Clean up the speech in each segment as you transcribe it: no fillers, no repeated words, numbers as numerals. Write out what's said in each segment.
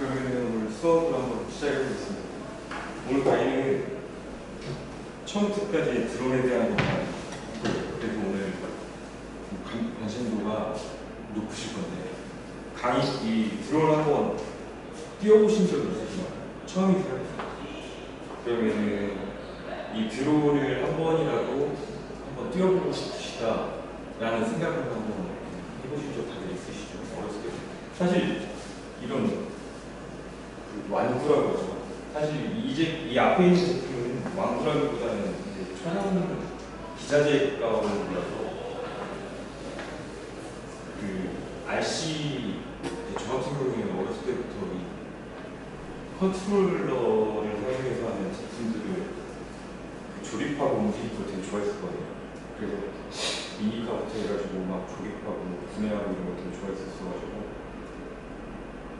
그러면 오늘 수업을 한번 시작해보겠습니다. 오늘 강의는 처음부터까지 드론에 대한 것만, 그래서 오늘 관심도가 높으실 건데, 강의 이 드론을 한번 띄워보신 적이 있으신가요? 처음이세요? 그러면은 이 드론을 한 번이라도 한번 띄워보고 싶으시다라는 생각을 한번 해보신 적 다들 있으시죠? 어렸을 때. 사실 이런 완구라고 하죠. 사실 이제 이 앞에 있는 제품은 완구라기보다는 이제 촬영 기자재 가운데라서 그 RC 저 같은 경우에는 어렸을 때부터 이 컨트롤러를 사용해서 하는 제품들을 조립하고 움직이는 걸 되게 좋아했었거든요. 그래서 미니카부터 해가지고 막 조립하고 분해하고 이런 거 되게 좋아했었어가지고,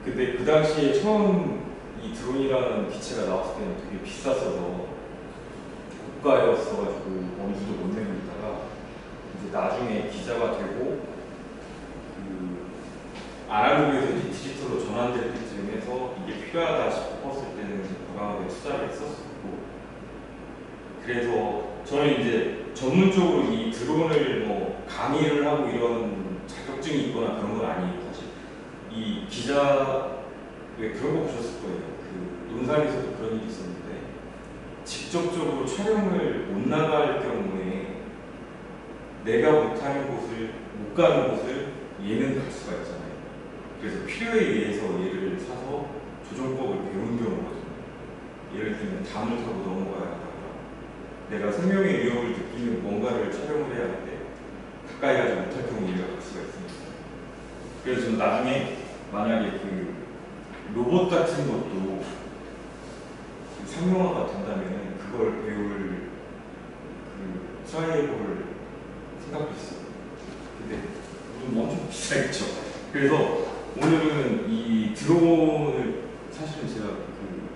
근데 그 당시에 처음 이 드론이라는 기체가 나왔을 때는 되게 비쌌어서 고가였어가지고 엄두도 못 내고 있다가 이제 나중에 기자가 되고 그 아날로그에서 이제 디지털로 전환될 때쯤 해서 이게 필요하다 싶었을 때는 과감하게 투자를 했었고, 그래서 저는 이제 전문적으로 이 드론을 뭐 강의를 하고 이런 자격증이 있거나 그런 건 아니에요. 사실 이 기자 왜 그런 거 보셨을 거예요. 그 논산에서도 그런 일이 있었는데, 직접적으로 촬영을 못 나갈 경우에 내가 못하는 곳을, 못 가는 곳을 얘는 갈 수가 있잖아요. 그래서 필요에 의해서 얘를 사서 조종법을 배운 경우거든요. 예를 들면 담을 타고 넘어가야 한다거나, 내가 생명의 위협을 느끼는 뭔가를 촬영을 해야 하는데 가까이 가지 못할 경우에 얘가 갈 수가 있습니다. 그래서 저는 나중에 만약에 그 로봇 같은 것도 상용화가 된다면 그걸 배울 그 트라이얼을 생각했어요. 근데 엄청 비싸겠죠. 그래서 오늘은 이 드론을 사실은 제가 그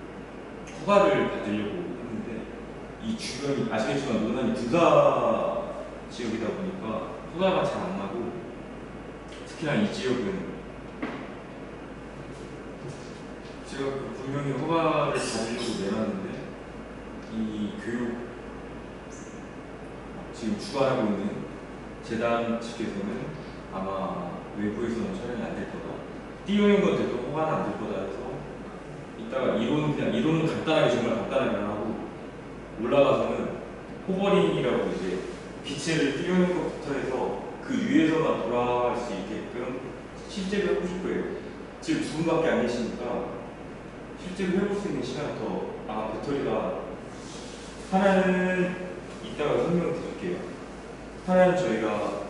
허가를 받으려고 했는데, 이 주변이 아시겠지만 논란이 군사 지역이다 보니까 허가가 잘 안 나고, 특히나 이 지역은 제가 분명히 허가를 받으려고 내놨는데, 이 교육 지금 주관하고 있는 재단 측에서는 아마 외부에서는 촬영이 안 될 거다, 띄우는 건 돼도 허가는 안 될 거다 해서 이따가 이론은 간단하게, 정말 간단하게 하고 올라가서는 호버링이라고 이제 기체를 띄우는 것부터 해서 그 위에서만 돌아갈 수 있게끔 실제로 해보실 거예요. 지금 두 분밖에 안 계시니까 실제로 해볼 수 있는 시간이 더, 배터리가 하나는 이따가 설명드릴게요. 하나는 저희가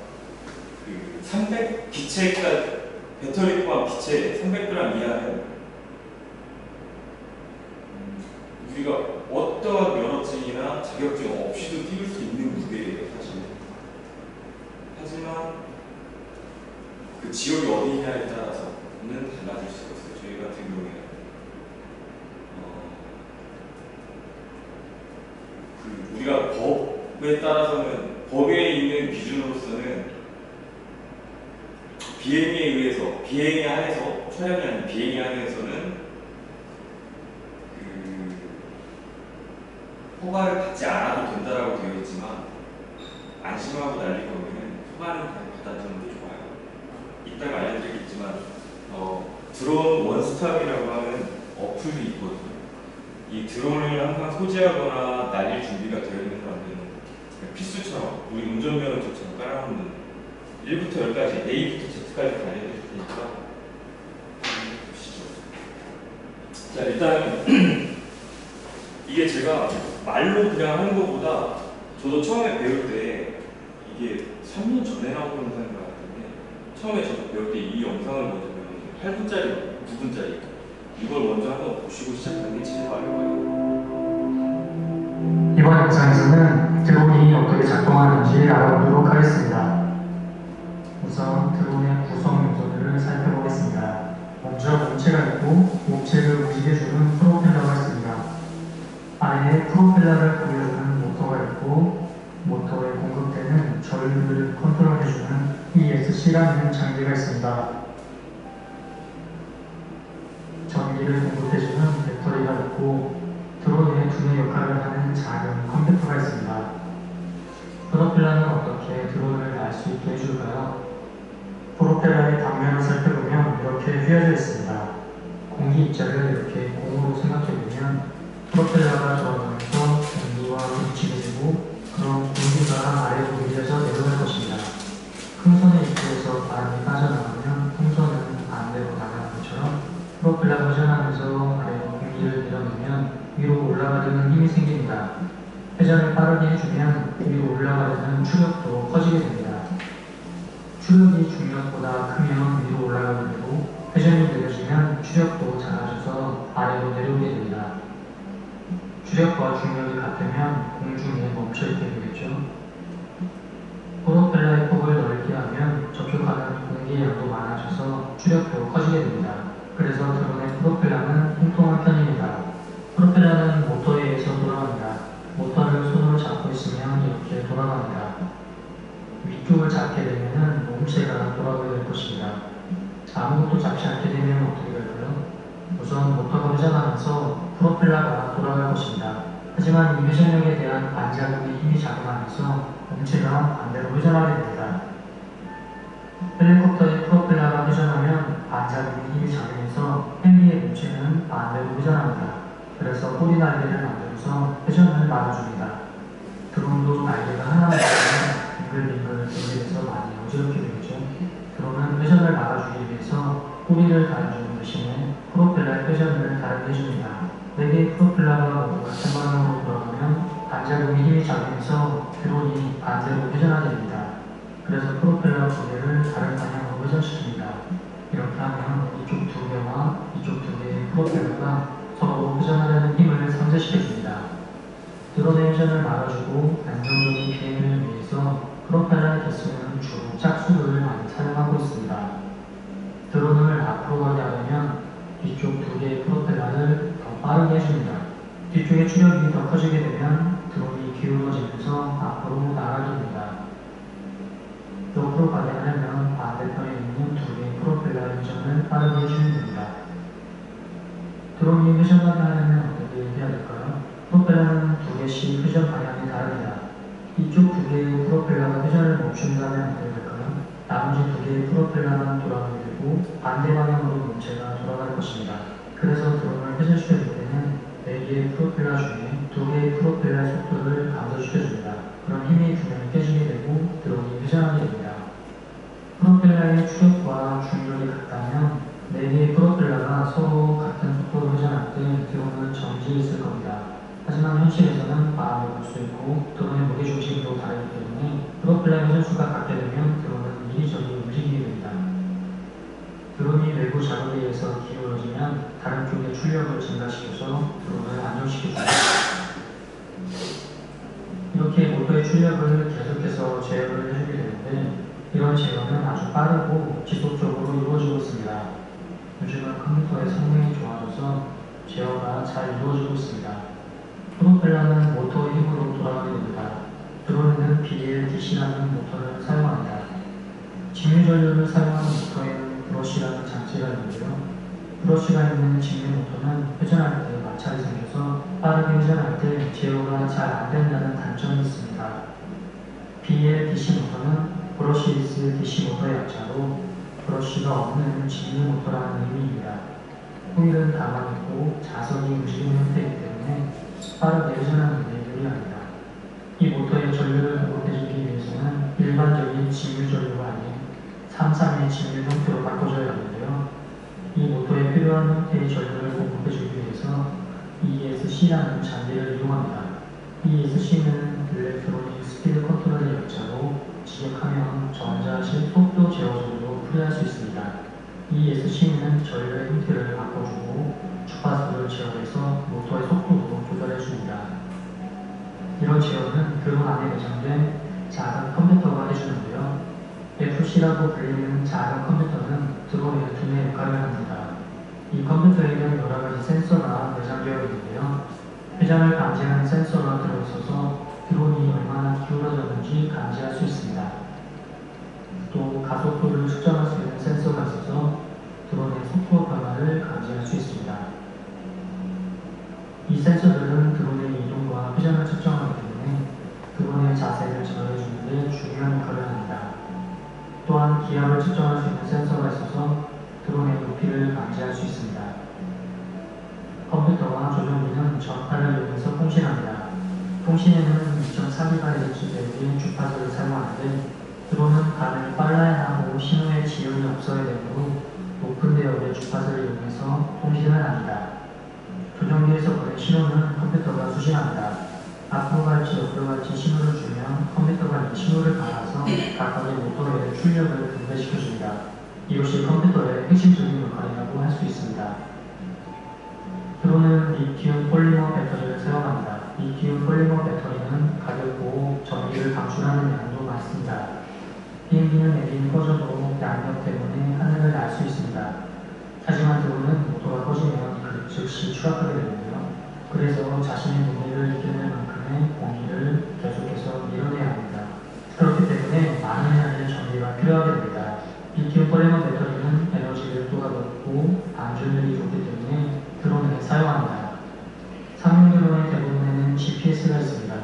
그 300 기체가 배터리 포함 기체 300g 이하는 우리가 어떠한 면허증이나 자격증 없이도 띄울 수 있는 무게예요, 사실. 하지만 그 지역이 어디냐에 따라서는 달라질 수가 있어요. 저희 같은 경우에는 우리가 법에 따라서는 법에 있는 기준으로서는 비행에 의해서 비행에 한해서 촬영이 아닌 비행에 한해서는 허가를 받지 않아도 된다라고 되어 있지만 안심하고 날릴 거면은 허가는 받아주는 게 좋아요. 이따가 알려드리겠지만 드론 원스톱이라고 하는 어플이 있거든요. 이 드론을 항상 소지하거나 날릴 준비가 되어 있는 사람들은 필수처럼 우리 운전면허증처럼 깔아놓는 1부터 10까지 A부터 Z까지 다 알려드릴 테니까 보시죠. 자, 일단 이게 제가 말로 그냥 하는 것보다 저도 처음에 배울 때 이게 3년 전에 나온 영상인 것 같은데 처음에 저도 배울 때 이 영상을 먼저 배웠는데 8분짜리, 9분짜리 이걸 먼저 한번 보시고 시작하는 게 제일 어려워요. 이번 영상에서는 드론이 어떻게 작동하는지 알아보도록 하겠습니다. 우선 드론의 구성 요소들을 살펴보겠습니다. 먼저 몸체가 있고 몸체를 움직여주는 프로펠러가 있습니다. 아래에 프로펠러를 돌려주는 모터가 있고 모터에 공급되는 전류를 컨트롤해주는 ESC라는 장비가 있습니다. 전기를 공급해주는 배터리가 있고 드론의 두뇌 역할을 하는 작은 컴퓨터가 있습니다. 프로펠러는 어떻게 드론을 날 수 있게 해줄까요? 프로펠러의 단면을 살펴보면 이렇게 휘어져 있습니다. 공기 입자를 이렇게 공으로 생각해보면 프로펠러가 돌아가면서 공기와 부딪히게 되고 그런 공기가 아래로 밀려서 내려갈 것입니다. 풍선의 입구에서 바람이 빠져나가면 풍선은 반대로 나가는 것처럼 프로펠러가 회전하면서 아래로 공기를 밀어내면 위로 올라가려는 힘이 생깁니다. 회전을 빠르게 해주면 위로 올라가려는 추력도 커지게 됩니다. 추력이 중력보다 크면 위로 올라가게 되고 회전이 느려지면 추력도 작아져서 아래로 내려오게 됩니다. 추력과 중력이 같으면 공중에 멈춰있게 되겠죠. 프로펠러의 폭을 넓게 하면 접촉하는 공기의 양도 많아져서 추력도 커지게 됩니다. 그래서 드론의 프로펠러는 통통한 편입니다. 프로펠러는 모터에 의해서 돌아갑니다. 모터를 손으로 잡고 있으면 이렇게 돌아갑니다. 위쪽을 잡게 되면 몸체가 돌아가게 될 것입니다. 아무것도 잡지 않게 되면 어떻게 될까요? 우선 모터가 회전하면서 프로펠러가 돌아갈 것입니다. 하지만 이 회전력에 대한 반작용의 힘이 작용하면서 몸체가 반대로 회전하게 됩니다. 헬리콥터의 프로펠러가 회전하면 반작용의 힘이 작용해서 헬리의 몸체는 반대로 회전합니다. 그래서 꼬리 날개를 만들어서 회전을 막아줍니다. 드론도 날개가 하나만 있으면 빙글빙글 돌리면서 많이 어지럽게 되겠죠. 드론은 회전을 막아주기 위해서 꼬리를 달아주는 대신에 프로펠러의 회전을 다르게 해줍니다. 4개의 프로펠러가 모두 같은 방향으로 돌아가면 반작용의 힘이 작용해서 드론이 반대로 회전하게 됩니다. 그래서 프로펠러 2개를 다른 방향으로 회전시킵니다. 이렇게 하면 이쪽 2개와 이쪽 2개의 프로펠러가 서로 회전하려는 힘을 상쇄시켜줍니다. 드론의 회전을 막아주고 안정적인 비행을 위해서 프로펠러의 개수는 주로 짝수를 많이 사용하고 있습니다. 드론을 앞으로 가게 하려면 뒤쪽 2개의 프로펠러를 더 빠르게 해줍니다. 뒤쪽의 추력이 더 커지게 되면 드론이 기울어지면서 앞으로 나가게 됩니다. 옆으로 가게 하려면 반대편에 있는 2개의 프로펠러의 회전을 빠르게 해주면 됩니다. 드론이 회전하게 하려면 어떻게 해야 될까요? 프로펠러는 2개씩 회전 방향이 다릅니다. 이쪽 2개의 프로펠러가 회전을 멈춘다면 어떻게 될까요? 나머지 2개의 프로펠러만 돌아가게 되고 반대 방향으로 몸체가 돌아갈 것입니다. 그래서 드론을 회전시켜줄 때는 4개의 프로펠러 중에 2개의 프로펠러의 속도를 감소시켜줍니다. 그럼 힘이 균형이 깨지게 되고 드론이 회전하게 됩니다. 프로펠러의 추력과 중력이 같다면 4개의 프로펠러가 서로 같은 속도로 회전할 때 드론은 정지해 있을 겁니다. 하지만 현실에서는 바람을 볼 수 있고 드론의 무게중심도 다르기 때문에 프로펠러의 회전수가 같게 되면 드론은 이리저리 움직이게 됩니다. 작업에 의해서 기울어지면 다른 쪽의 출력을 증가시켜서 드론을 안정시켜줍니다. 이렇게 모터의 출력을 계속해서 제어를 해주게 되는데 이런 제어는 아주 빠르고 지속적으로 이루어지고 있습니다. 요즘은 컴퓨터의 성능이 좋아져서 제어가 잘 이루어지고 있습니다. 프로펠러는 모터의 힘으로 돌아가게 됩니다. 드론은 BLDC라는 모터를 사용합니다. 직류 전류를 사용하는 모터에는 브러쉬라는 장치가 있는데요. 브러쉬가 있는 직류 모터는 회전할 때 마찰이 생겨서 빠르게 회전할 때 제어가 잘 안된다는 단점이 있습니다. BLDC 모터는 브러쉬리스 DC 모터의 약자로 브러쉬가 없는 직류 모터라는 의미입니다. 호일은 가만히 있고 자석이 움직이는 형태이기 때문에 빠르게 회전하는 데 유리합니다. 이 모터에 전류를 공급해주기 위해서는 일반적인 직류 전류가 아닌 3,3의 직류 형태로 바꿔줘야 하는데요. 이 모터에 필요한 형태의 전류를 공급해주기 위해서 ESC라는 장비를 이용합니다. ESC는 일렉트로닉 스피드 컨트롤의 약자로 지적하면 전자식 속도 제어적으로 풀이할 수 있습니다. ESC는 전류의 형태를 바꿔주고 주파수를 제어해서 모터의 속도도 조절해줍니다. 이런 제어는 드론 안에 내장된 작은 컴퓨터가 해주는데요. FC라고 불리는 작은 컴퓨터는 드론의 두뇌 역할을 합니다. 이 컴퓨터에는 여러가지 센서가 내장되어 있는데요. 회전을 감지하는 센서가 들어있어서 드론이 얼마나 기울어졌는지 감지할 수 있습니다. 또 가속도를 측정할 수 있는 센서가 있어서 드론의 속도 변화를 감지할 수 있습니다. 이 센서들은 드론의 이동과 회전을 측정하기 때문에 드론의 자세를 정해주는 데 중요한 역할을 합니다. 또한 기압을 측정할 수 있는 센서가 있어서 드론의 높이를 감지할 수 있습니다. 컴퓨터와 조종기는 전파를 이용해서 통신합니다. 통신에는 2.4GHz 대역의 주파수를 사용하는데 드론은 반을 빨라야 하고 신호의 지연이 없어야 되므로 높은 대역의 주파수를 이용해서 통신을 합니다. 조종기에서 보낸 신호는 컴퓨터가 수신합니다. 앞으로 갈지 옆으로 갈지 신호를 주면 컴퓨터가 이 신호를 받아서 각각의 모터의 출력을 분배시켜줍니다. 이것이 컴퓨터의 핵심적인 역할이라고 할 수 있습니다. 드론은 리튬 폴리머 배터리를 사용합니다. 리튬 폴리머 배터리는 가볍고 전기를 방출하는 양도 많습니다. 비행기는 내리는 꺼져도 양력 때문에 하늘을 날 수 있습니다. 하지만 드론은 모터가 꺼지면 즉시 추락하게 되는데요. 그래서 자신의 무게를 이겨낼 만큼의 공기를 계속해서 밀어내야 합니다. 그렇기 때문에 많은 양의 전기가 필요하게 됩니다. 리튬 폴리머 배터리는 에너지 밀도가 높고 반전율이 좋기 때문에 드론에 사용합니다. 상용 드론의 대부분에는 GPS가 있습니다.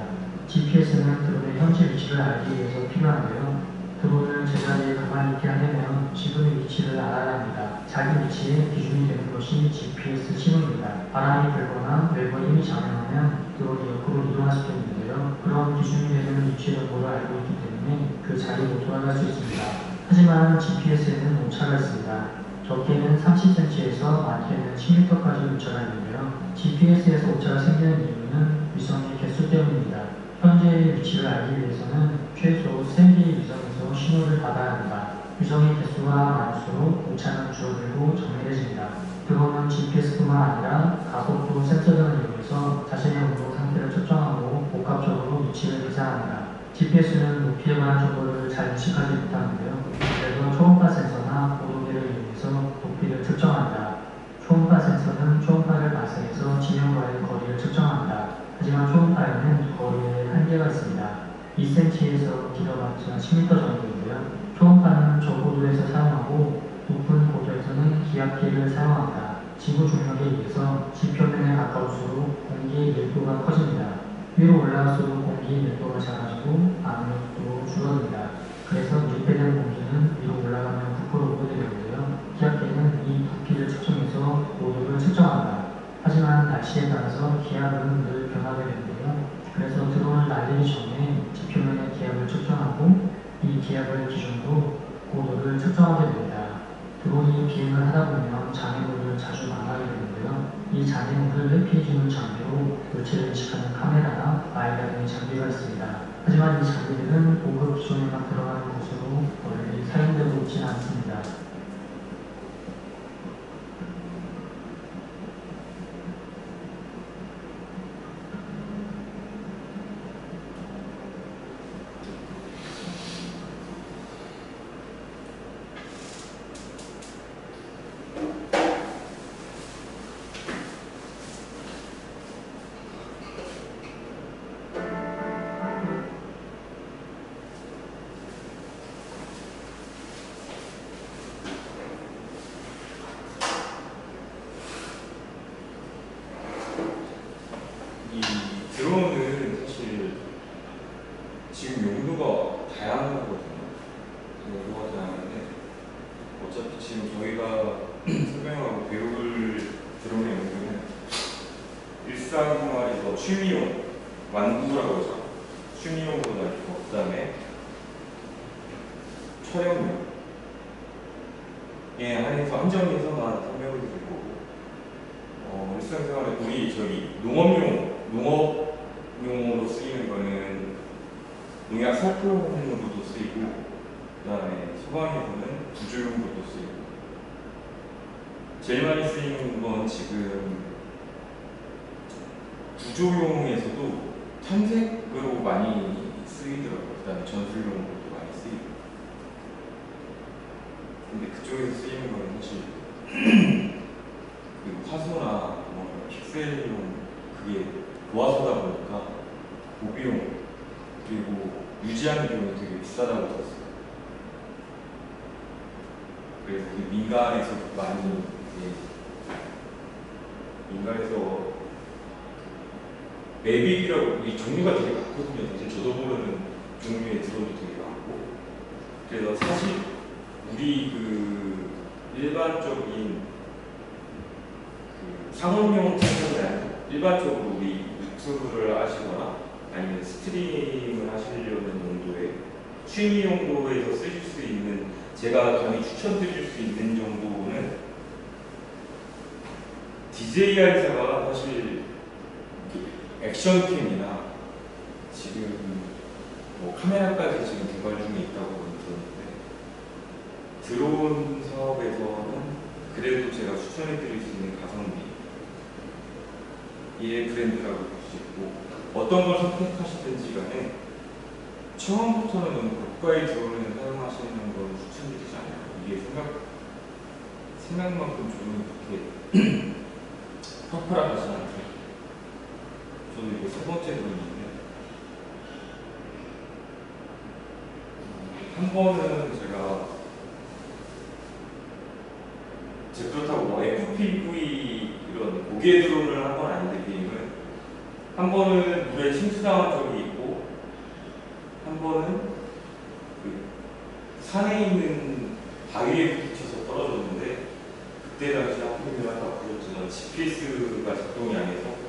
GPS는 드론의 현재 위치를 알기 위해서 필요한데요. 드론을 제자리에 가만히 있게 하려면 지금의 위치를 알아야 합니다. 자기 위치에 기준이 되는 것이 GPS 신호입니다. 바람이 불거나 외부 힘이 작용하면 드론이 옆으로 이동할 수도 있는데요. 그런 기준이 되는 위치 정보를 알고 있기 때문에 그 자리로 돌아갈 수 있습니다. 하지만 GPS에는 오차가 있습니다. 적게는 30cm에서 많게는 10m까지 오차가 있는데요. GPS에서 오차가 생기는 이유는 위성의 개수 때문입니다. 현재의 위치를 알기 위해서는 최소 3개의 위성에서 신호를 받아야 합니다. 위성의 개수가 많을수록 오차는 줄어들고 정밀해집니다. 드론은 GPS뿐만 아니라 가속도 센서 등을 이용해서 자신의 운동 상태를 측정하고 복합적으로 위치를 계산합니다. GPS는 높이에 관한 정보를 잘 인식하지 못하는데요. 그래서 초음파 센서나 보도계를 이용해서 높이를 측정합니다. 초음파 센서는 초음파를 발생해서 지면과의 거리를 측정합니다. 하지만 초음파에는 거리에 한계가 있습니다. 2cm에서 길어봤자 10m 정도인데요. 초음파는 저고도에서 사용하고 높은 고도에서는 기압기를 사용합니다. 지구 중력에 의해서 지표면에 가까울수록 공기의 밀도가 커집니다. 위로 올라갈수록 공기의 밀도가 작아지고 압력도 줄어듭니다. 그래서 밀폐된 공기는 위로 올라가면 부풀어 오게 되는데요. 기압계는 이 부피를 측정해서 고도를 측정합니다. 하지만 날씨에 따라서 기압은 늘 변하게 되는데요. 그래서 드론을 날리기 전에 지표면의 기압을 측정하고 이 기압을 기준으로 고도를 측정하게 됩니다. 드론이 비행을 하다 보면 장애물을 자주 만나게 되는데요. 이 장애물을 회피해주는 장비로 물체를 인식하는 카메라나 라이더 등의 장비가 있습니다. 하지만 이 장비들은 고급 기종에만 들어가는 것으로 널리 사용되고 있지는 않습니다. 저희가 설명하고 배울 드론의 용도는 일상생활에서 취미용, 완구라고 하죠. 취미용보다 있고, 그 다음에 촬영용에 한해서 한정해서만 설명을 드릴 거고, 일상생활에 우리 저기 농업용으로 쓰이는 거는 농약 살포용으로도 쓰이고, 그 다음에 소방에서는 구조용으로도 쓰이고, 제일 많이 쓰이는 건 지금 구조용에서도 탐색으로 많이 쓰이더라고요. 그 다음에 전술용으로도 많이 쓰이고. 근데 그쪽에서 쓰이는 거는 사실 그리고 화소나 뭐 픽셀용 그게 도화소다 보니까 고비용 그리고 유지하는 비용이 되게 비싸다고 들었어요. 그래서 민간에서 많이 민간에서 매빅이라고 이 종류가 되게 많거든요. 사실 저도 모르는 종류의 드론도 되게 많고. 그래서 사실 우리 그 일반적인 그 상업용 촬영이 아니고 일반적으로 우리 유튜브를 하시거나 아니면 스트림을 하시려는 용도의 취미 용도에서 쓰실 수 있는 제가 감히 추천드릴 수 있는 정도는 DJI사가 사실 액션캠이나 지금 뭐 카메라까지 지금 개발 중에 있다고 들었는데 드론 사업에서는 그래도 제가 추천해드릴 수 있는 가성비의 브랜드라고 볼 수 있고 어떤 걸 선택하시든지 간에 처음부터는 너무 고가의 드론을 사용하시는 건 추천드리지 않아요. 이게 생각만큼 좀 그렇게 퍼플하지 않아요. 저도 이거 세 번째 드론인데 한 번은 제가 그렇다고 뭐 FPV 이런 고개 드론을 한 건 아닌데 게임은 한 번은 물에 침수당한 적이 있고 한 번은 그 산에 있는 바위에 부딪혀서 떨어졌는데 그때 당시 하필이면 아까 보셨지만 GPS가 작동이 안 해서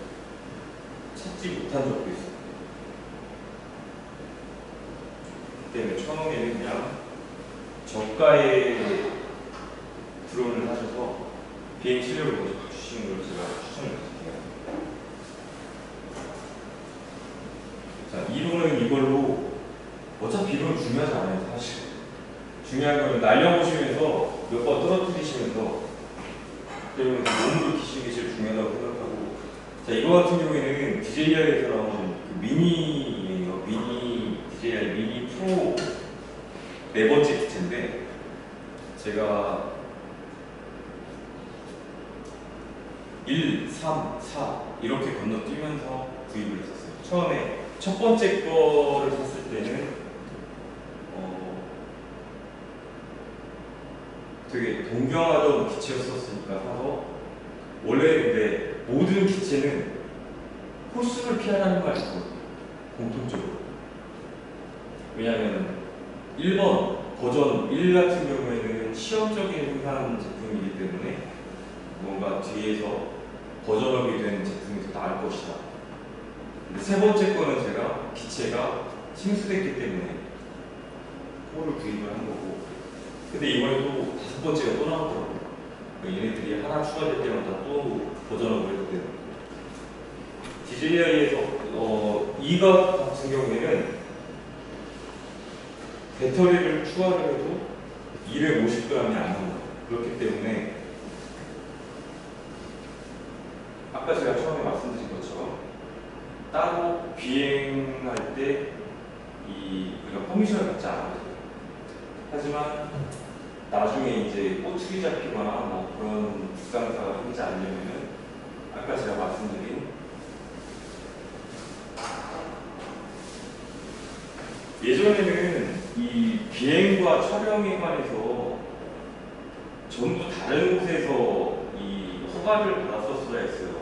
찾지 못한 적도 있어요. 그때는 처음에는 그냥 저가의 드론을 하셔서 비행 실력을 먼저 갖추시는 걸 제가 추천을 드릴게요. 자, 이론은 이걸로 어차피 이론은 중요하지 않아요, 사실. 중요한 건 날려보시면서 몇 번 떨어뜨리시면서 그러면 몸으로 키시는 게 제일 중요하다고 생각하고 자, 이거 같은 경우에는 DJI에서 나온 그 미니예요. DJI 미니 프로 네 번째 기체인데 제가 1, 3, 4 이렇게 건너뛰면서 구입을 했었어요. 처음에 첫 번째 거를 샀을 때는 되게 동경하던 기체였었으니까 사서 원래 근데 모든 기체는 호수를 피하라는 거 알거든요. 공통적으로. 왜냐하면 1번 버전 1 같은 경우에는 시험적인 생산 제품이기 때문에 뭔가 뒤에서 버전업이 된 제품이 더 나을 것이다. 근데 세 번째 거는 제가 기체가 침수됐기 때문에 홀을 구입을 한 거고 근데 이번에도 다섯 번째가 또 나왔더라고요. 얘네들이 하나 추가될 때마다 또 버전업을 했기 때문에 DJI에서 이것 같은 경우에는 배터리를 추가를 해도 250g이 안 나와요. 그렇기 때문에 아까 제가 처음에 말씀드린 것처럼 따로 비행할 때 우리가 퍼미션을 받지 않아요. 하지만 나중에 이제 꼬투리 잡히거나 뭐 그런 불상사가 생기지 않으려면은 아까 제가 말씀드린 예전에는 이 비행과 촬영에 관해서 전부 다른 곳에서 이 허가를 받았었어야 했어요.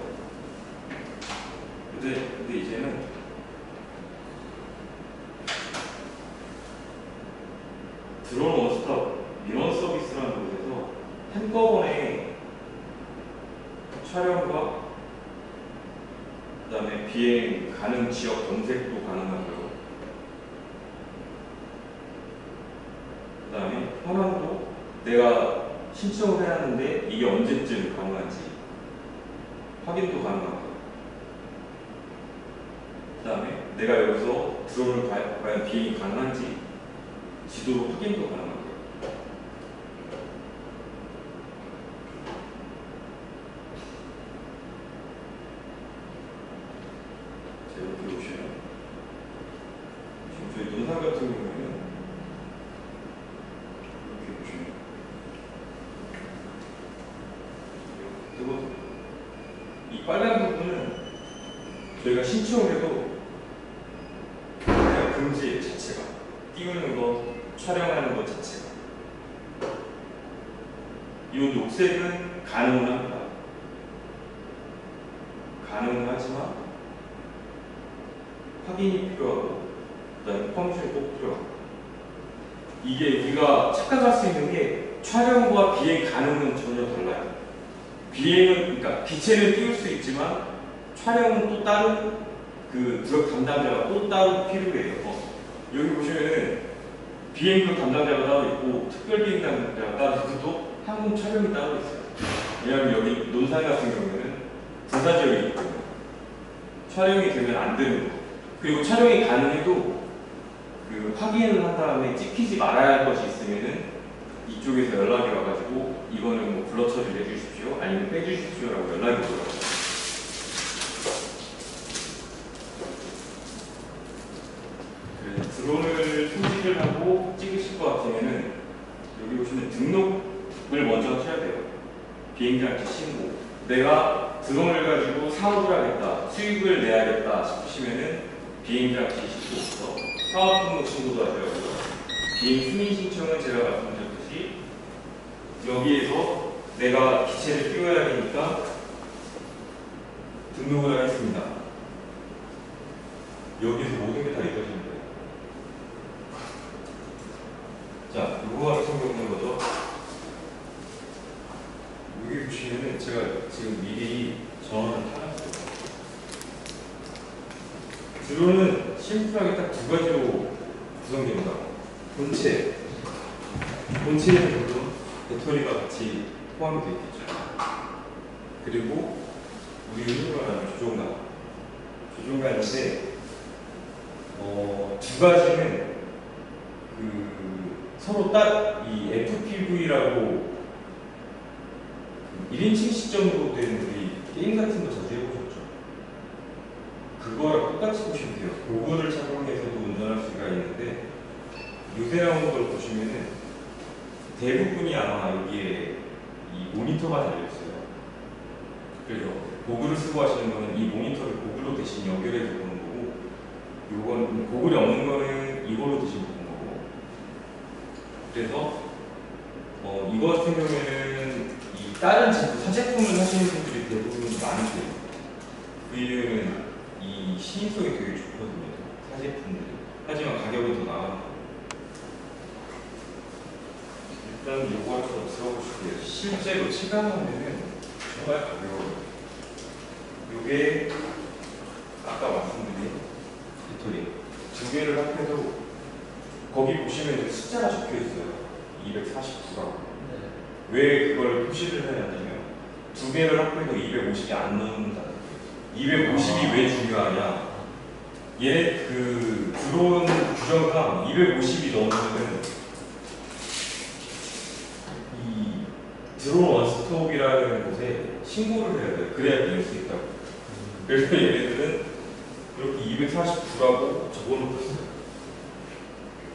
근데 이제는 드론 원스톱 민원 서비스라는 곳에서 한 건 한꺼번에 촬영과 그다음에 비행 가능 지역 검색도 가능하고요. 그다음에 현황도 내가 신청을 해놨는데 이게 언제쯤 가능한지 확인도 가능하고요. 그다음에 내가 여기서 드론을 과연 비행이 가능한지 지도로 확인도 가능하고요. 자, 이렇게 보시면 지금 저희 논산 같은 경우에는 이렇게 보시면 뜨거든요. 이 빨간 부분은 저희가 신청을 해도 그냥 금지 자체가 띄우는 거, 촬영하는 것 자체가. 이 녹색은 가능은 합니다. 가능은 하지만 확인이 필요하고 그다음에 퍼미션이 꼭 필요하고. 이게 우리가 착각할 수 있는 게 촬영과 비행 가능은 전혀 달라요. 비행은 그러니까 기체는 띄울 수 있지만 촬영은 또 다른 그 구역 담당자가 또 따로 필요해요. 여기 보시면은 비행구 담당자가 따로 있고 특별 비행 담당자가 따로 있고 또 항공 촬영이 따로 있어요. 왜냐하면 여기 논산 같은 경우에는 군사 지역이기 때문에 촬영이 되면 안 되는 거. 그리고 촬영이 가능해도 그 확인을 한 다음에 찍히지 말아야 할 것이 있으면은 이쪽에서 연락이 와가지고 이거는 뭐 블러 처리를 해주십시오 아니면 빼주십시오라고 연락이 오더라고요. 드론을 소지를 하고 찍으실 것 같으면은 여기 보시면 등록을 먼저 하셔야 돼요. 비행장치 신고. 내가 드론을 가지고 사업을 하겠다, 수익을 내야겠다 싶으시면은 비행장치 신고부터 사업 등록 신고도 하셔야 되고, 비행 승인 신청은 제가 말씀드렸듯이 여기에서 내가 기체를 띄워야 되니까 등록을 하겠습니다. 여기서 모든 게 다 이루어지는 거예요. 자, 이거 같은 경우는 거죠. 여기 보시면은 제가 지금 미리 전원을 켜놨어요. 드론은 심플하게 딱 두 가지로 구성됩니다. 본체에는 물론 배터리가 같이 포함이 되어 있겠죠. 그리고 우리 흔히 말하는 조종관인데 두 가지는 서로 이 FPV라고 1인칭 시점으로 된 우리 게임 같은 거 자주 해보셨죠? 그거랑 똑같이 보시면 돼요. 고글을 착용해서도 운전할 수가 있는데 요새 나온 걸 보시면은 대부분이 아마 여기에 이 모니터가 달려있어요. 그래서 고글을 쓰고 하시는 거는 이 모니터를 고글로 대신 연결해서 보는 거고, 요건 고글이 없는 거는 이걸로 대신 보는 거고. 그래서 이거 같은 경우에는 이 다른 사제품을 하시는 분들이 대부분 많으세요. 그 이유는 이 시인성이 되게 좋거든요, 사제품들이. 하지만 가격은 더 나가요. 일단 요거 좀 들어보실게요. 실제로 체감하면은 정말 가벼워요. 요게 아까 말씀드린 배터리 두 개를 합해도 거기 보시면 숫자가 적혀 있어요. 249라고. 왜 그걸 표시를 해놨냐면 두 개를 합해도 250이 안 넘는다. 250이 왜 중요하냐? 얘 그 드론 규정상 250이 넘으면은 이 드론 원스톱이라는 곳에 신고를 해야 돼요. 그래야 뛸 수 있다고. 그래서 얘네들은 이렇게 249라고 적어놓고 있어요.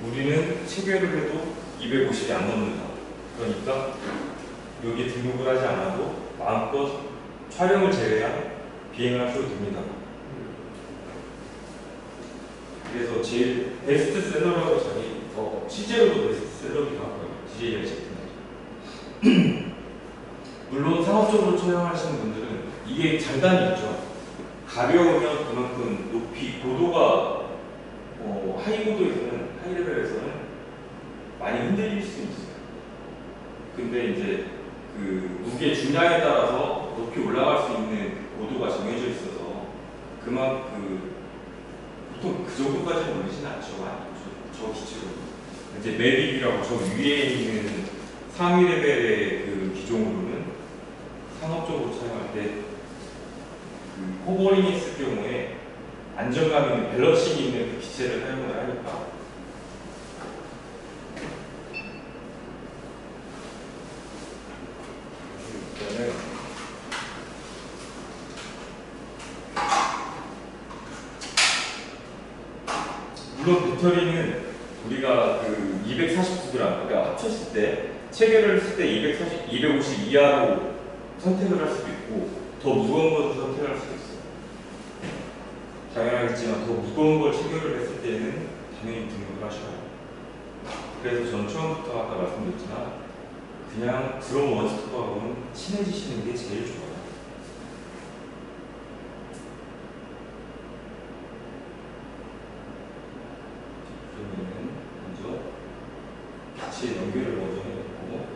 우리는 체결을 해도 250이 안 넘는다. 그러니까 여기에 등록을 하지 않아도 마음껏 촬영을 제외한 비행을 하셔도 됩니다. 그래서 제일 베스트셀러라고 실제로도 베스트셀러기도 하고요. DJI 제품들. 물론 상업적으로 촬영하시는 분들은 이게 장단이 있죠. 가벼우면 그만큼 높이, 고도가 하이고도에서는, 하이레벨에서는 많이 흔들릴 수 있어요. 근데 이제 그 무게 중량에 따라서 높이 올라갈 수 있는 고도가 정해져 있어서 그만큼 보통 그 정도까지는 올리지는 않죠. 저 기체로 이제 매빅이라고 저 위에 있는 상위 레벨의 그 기종으로는 상업적으로 사용할 때 그 호버링 했을 경우에 안정감 있는 밸런싱 있는 그 기체를 사용을 하니까 일단은 물론 배터리는 우리가 그 249g 그러니까 합쳤을 때 체결을 했을 때 250 이하로 선택을 할 수도 있고 더 무거운 것도 선택을 할 수도 있어요. 당연하겠지만 더 무거운 걸 체결을 했을 때는 당연히 등록을 하셔야 해요. 그래서 전 처음부터 아까 말씀드렸지만 그냥 드럼 원스톱하고는 친해지시는 게 제일 좋아요. 그러면 먼저 같이 연결을 먼저 해놓고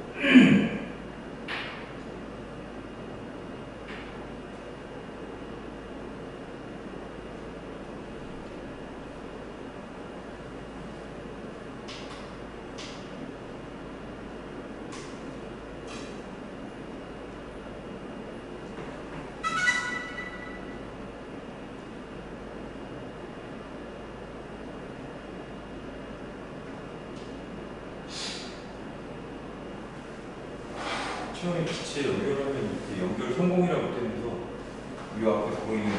처음에 기체 연결하면 이렇게 연결 성공이라고 뜨면서 이 앞에 보이는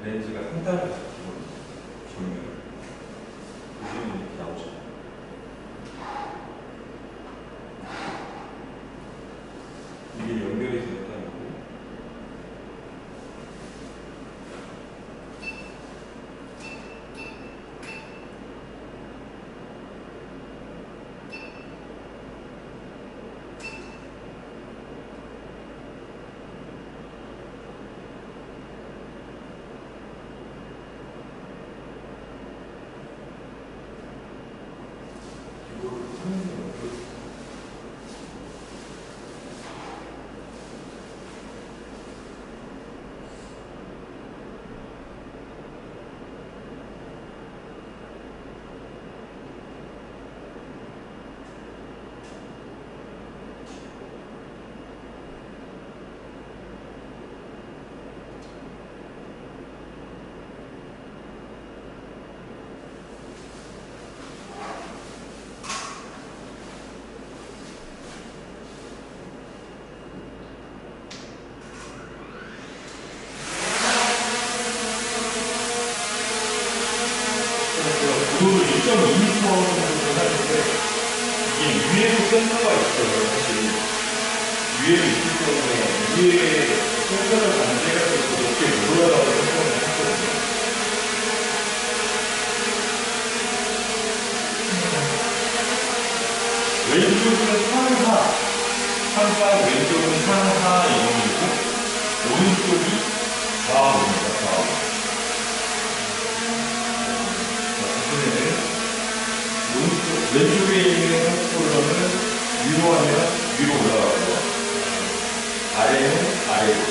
렌즈가 상단을 잡히거든요. 정면 보시면 이렇게 나오죠. 이게 연결이 되었다는 거고 고도를 1.2m 정도 하는데 이게 위에도 센서가 있어요. 사실 위에도 있기 때문에 위에 센서를 관제해서 높게 못 올라가고 생각을 했거든요. 왼쪽은 상하, 왼쪽은 상하 이동이고 오른쪽이 좌우입니다. 좌우. 왼쪽에 있는 컨트롤러는 위로 하면 위로 올라가고요. 아래는 아래로.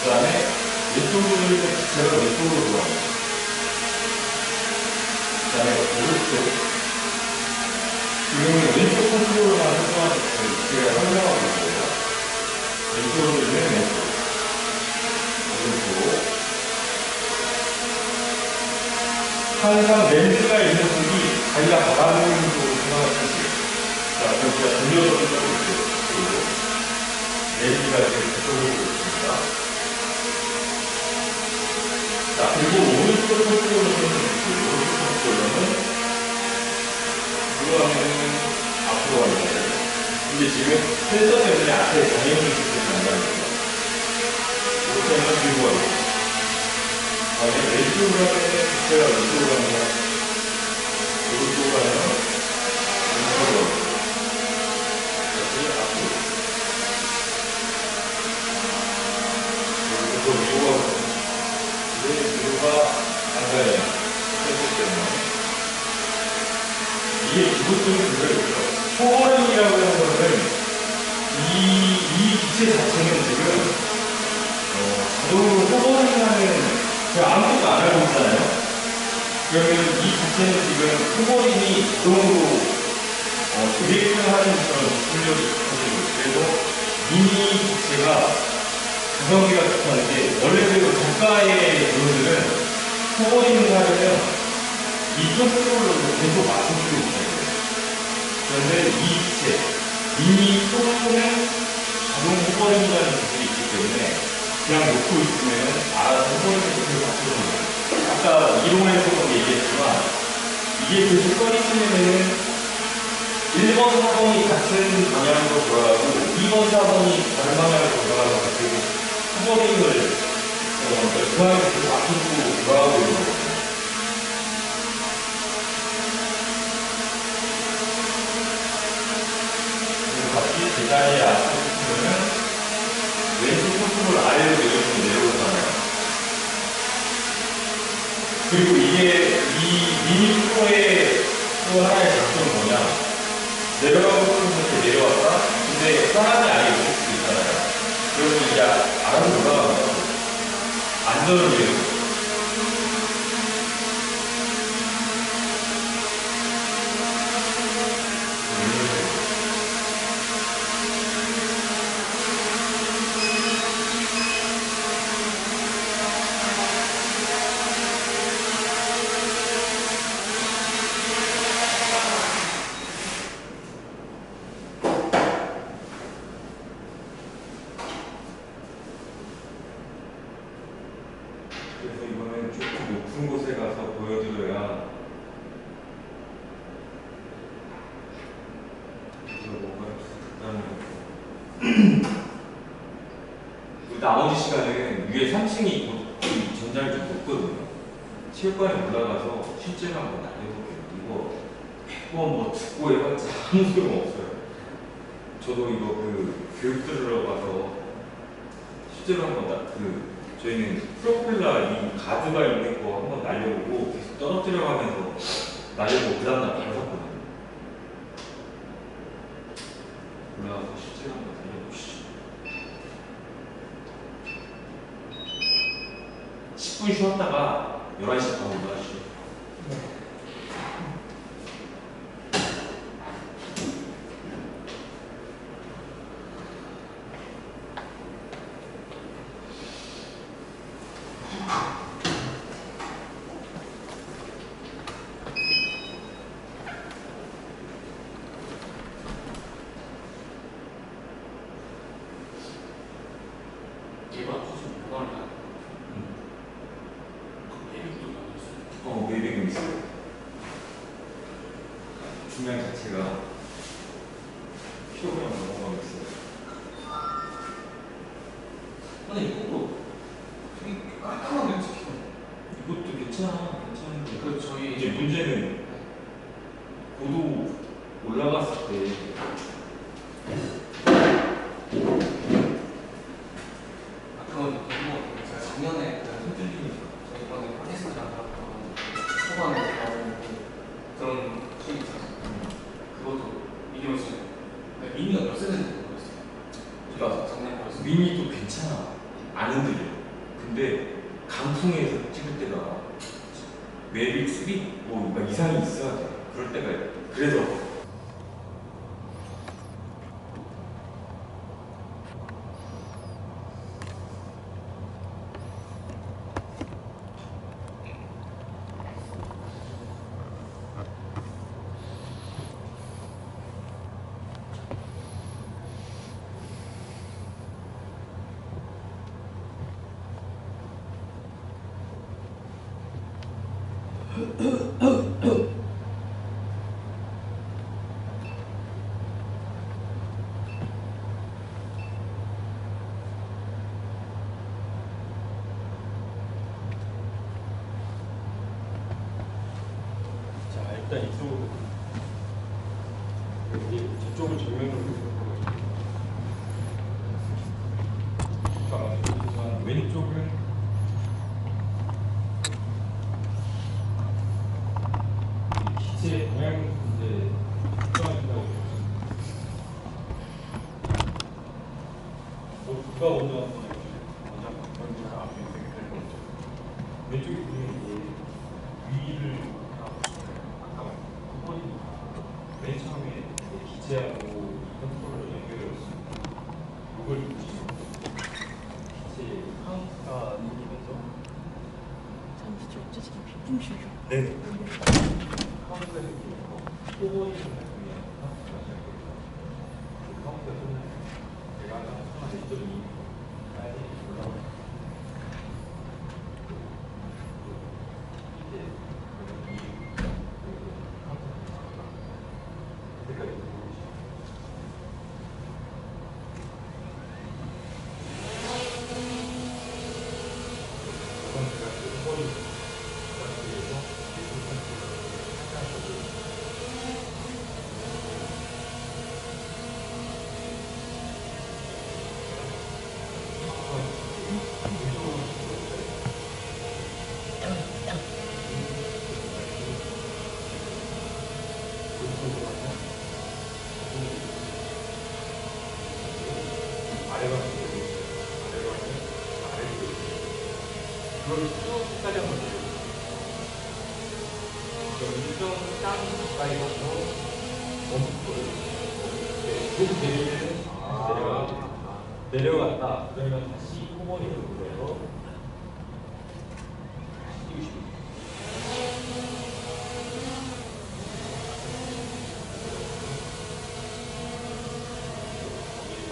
그 다음에 왼쪽으로 있는 기체가 왼쪽으로 돌아갑니다. 그 다음에 오른쪽. 지금은 왼쪽 컨트롤러만 제가 설명하고 있어요. 왼쪽으로 있는 왼쪽. 오른쪽. 항상 렌즈가 있는 쪽이 자기가 바라보는 쪽으로 생각하시면 돼요. 자, 그럼 제가 돌려서 해볼게요. 렌즈가 이렇게 그쪽으로 있습니다. 자, 그리고 오른쪽 컨트롤러는 이거 하면 앞으로 가는 거예요. 근데 지금 센서 때문에 앞에 정해진 시스템이 난다는 거죠. 이렇게 하면 뒤로 가고 다음에 왼쪽으로 하면 기체가 왼쪽으로 가면 오른쪽으로 가면 왼쪽으로 가고 다시 앞으로 그리고 또 위로 가고 이제 위로가 안 가요. 센서 때문에 이게 기본적인 문제였죠. 초월 기체 자체는 지금 자동으로 호버링하는 제가 아무것도 안 알고 있잖아요. 그러면 이 기체는 지금 호버링이 자동으로 드리프트하는 그런 기술력이 있거든요. 그래서 미니 기체가 가성비가 좋다는 게 원래대로 저가의 드론들은 호버링을 하려면 이 컨트롤러를 계속 맞춰주고 있어요. 그런데 이 기체 미니 프로는 자동 호버링이라는 기술이 있기 때문에 그냥 놓고 있으면 알아서 호버링을 계속 맞춰주는 거예요. 아까 이론에서도 얘기했지만 이게 계속 꺼리치면은 1번, 4번이 같은 방향으로 돌아가고 2번, 4번이 다른 방향으로 돌아가서 계속 호버링을 중앙에 계속 맞춰주고 돌아가고 있는 거거든요. 그래서 같이 제자리에 앉으시면은 왼쪽 컨트롤 아래로 내려오면 내려오잖아요. 그리고 이게 이 미니 프로의 또 하나의 장점은 뭐냐? 내려가고 싶은데 내려왔다? 근데 사람이 아예 있을 수도 있잖아요. 그러면 이제 알아서 올라가면 안전을 위해서. 그래서 이거는 조금 높은 곳에 가서 보여드려야 그래서 뭐가 있다는 거. 나머지 시간은 위에 3층이 전장이 좀 높거든요. 체육관에 올라가서 실제로 한번 날려볼게요. 이거 100번 뭐 듣고 해봤자 아무 소용 없어요. 저도 이거 교육 들으러 가서 실제로 한번 저희는 프로펠러 이 가드가 있는 거 한번 날려보고 계속 떨어뜨려 가면서 날려보고 그 다음날 바로 샀거든요. 올라가서 실제로 한번 달려보시죠. 10분 쉬었다가 11시 바로 올라가시죠. 매력이 있어요. 중량 자체가 킬로그램 넘어가고 있어요. 근데 이것도 되게 깔끔하게 찍히네. 이것도 괜찮은데. 그 저희 이제 문제는 고도 올라갔을 때 그건 너무 제가 작년에 흔들리니까. 저희 이번에 팟캐스트 나갔던 초반에 나오는 그런 시기 있잖아요. 그것도 미디어였어요. 미니가 몇 세대인지 모르겠어요. 그러니까 작년에 봤어요. 미니도 괜찮아. 안 흔들려. 근데 강풍에서 찍을 때가 매빅 3 뭐 이상이 있어야 돼. 그럴 때가 그래서 자, 일단 이쪽으로 여기 저쪽을 정면으로 자, 왼쪽은 기체 방향 이제 특정한다고 누가 먼저 한번 해보실래요? 먼저 앞에 있는 거 왼쪽에 보면 이제 위를 아까 컴포니까 맨 처음에 기체하고 컨트롤러 연결했습니다. 이걸 보시면 기체 카운트가 생기면서 네. 카운트가 생기면서 포버링을 하면 카운트가 시작됩니다. 그 카운트가 끝나면 제가 아까 1.2까지 올라옵니다. 이제 이 카운트가 여기까지 보시죠. 카운트가 포버링 상태에서 기술 상태로 하나씩 아래가 그걸 쭉 한번 내려보세요. 그럼 일정 땅 가까이 가서 멈춰요. 네, 계속 내리면 내려갔다. 그러면 다시 호버링을 눌러서 띄우시면 여기서